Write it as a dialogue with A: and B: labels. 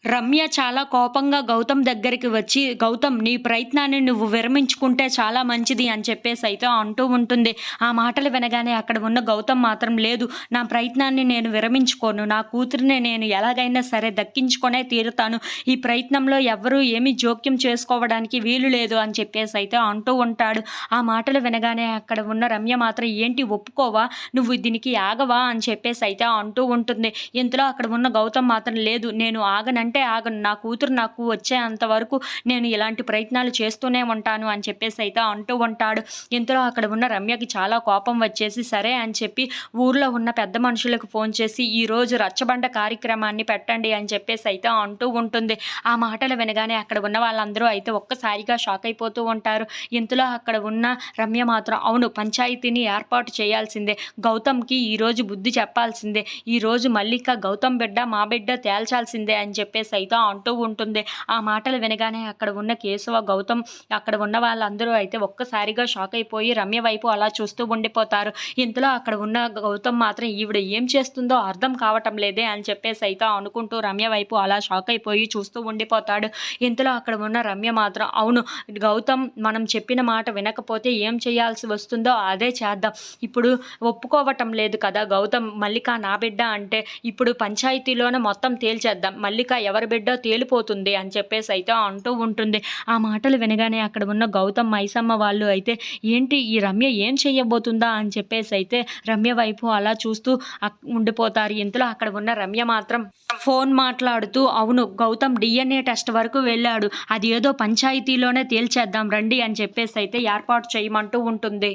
A: రమ్య చాలా కోపంగా గౌతమ్ దగ్గరికి వచ్చి, "గౌతమ్, నీ ప్రయత్నాన్ని నువ్వు విరమించుకుంటే చాలా మంచిది" అని చెప్పేసైతే అంటూ ఉంటుంది. ఆ మాటలు వినగానే అక్కడ ఉన్న గౌతమ్ మాత్రం, "లేదు, నా ప్రయత్నాన్ని నేను విరమించుకోను. నా కూతురిని నేను ఎలాగైనా సరే దక్కించుకొనే తీరుతాను. ఈ ప్రయత్నంలో ఎవ్వరూ ఏమీ జోక్యం చేసుకోవడానికి వీలు లేదు" అని చెప్పేసైతే అంటూ ఉంటాడు. ఆ మాటలు వినగానే అక్కడ ఉన్న రమ్య మాత్రం, "ఏంటి, ఒప్పుకోవా? నువ్వు దీనికి ఆగవా?" అని చెప్పేసైతే అంటూ ఉంటుంది. ఇంతలో అక్కడ ఉన్న గౌతమ్ మాత్రం, "లేదు, నేను ఆగనంటే ఆగను. నా కూతురు నాకు వచ్చేంత వరకు నేను ఇలాంటి ప్రయత్నాలు చేస్తూనే ఉంటాను" అని చెప్పేసైతే అంటూ ఉంటాడు. ఇంతలో అక్కడ ఉన్న రమ్యకి చాలా కోపం వచ్చేసి, సరే అని చెప్పి ఊర్లో ఉన్న పెద్ద మనుషులకు ఫోన్ చేసి, "ఈరోజు రచ్చబండ కార్యక్రమాన్ని పెట్టండి" అని చెప్పేసైతే అంటూ ఉంటుంది. ఆ మాటలు వినగానే అక్కడ ఉన్న వాళ్ళందరూ అయితే ఒక్కసారిగా షాక్ అయిపోతూ ఉంటారు. ఇంతలో అక్కడ ఉన్న రమ్య మాత్రం, "అవును, పంచాయతీని ఏర్పాటు చేయాల్సిందే. గౌతమ్‌కి ఈరోజు బుద్ధి చెప్పాల్సిందే. ఈరోజు మల్లిక గౌతమ్ బిడ్డ, మా బిడ్డ తేల్చాల్సిందే" అని చెప్పేసైతే అంటూ ఉంటుంది. ఆ మాటలు వినగానే అక్కడ ఉన్న కేశవ, గౌతమ్, అక్కడ ఉన్న వాళ్ళందరూ అయితే ఒక్కసారిగా షాక్ అయిపోయి రమ్య వైపు అలా చూస్తూ ఉండిపోతారు. ఇంతలో అక్కడ ఉన్న గౌతమ్ మాత్రం, "ఈవిడ ఏం చేస్తుందో అర్థం కావటం లేదే" అని చెప్పేసైతే అనుకుంటూ రమ్య వైపు అలా షాక్ అయిపోయి చూస్తూ ఉండిపోతాడు. ఇంతలో అక్కడ ఉన్న రమ్య మాత్రం, "అవును, గౌతమ్ మనం చెప్పిన మాట వినకపోతే ఏం చేయాల్సి వస్తుందో అదే చేద్దాం. ఇప్పుడు ఒప్పుకోవటం లేదు కదా గౌతమ్, మల్లిక నా బిడ్డ అంటే. ఇప్పుడు పంచాయతీలోనే మొత్తం తేల్చేద్దాం. మల్లిక ఎవరి బిడ్డో తేలిపోతుంది" అని చెప్పేసైతే అంటూ ఉంటుంది. ఆ మాటలు వినగానే అక్కడ ఉన్న గౌతమ్, మైసమ్మ వాళ్ళు అయితే, ఏంటి, ఈ రమ్య ఏం చెయ్యబోతుందా అని చెప్పేసైతే రమ్య వైపు అలా చూస్తూ ఉండిపోతారు. ఇంతలో అక్కడ ఉన్న రమ్య మాత్రం ఫోన్ మాట్లాడుతూ, "అవును, గౌతమ్ DNA టెస్ట్ వరకు వెళ్ళాడు. అది ఏదో పంచాయతీలోనే తేల్చేద్దాం రండి" అని చెప్పేసైతే ఏర్పాటు చేయమంటూ ఉంటుంది.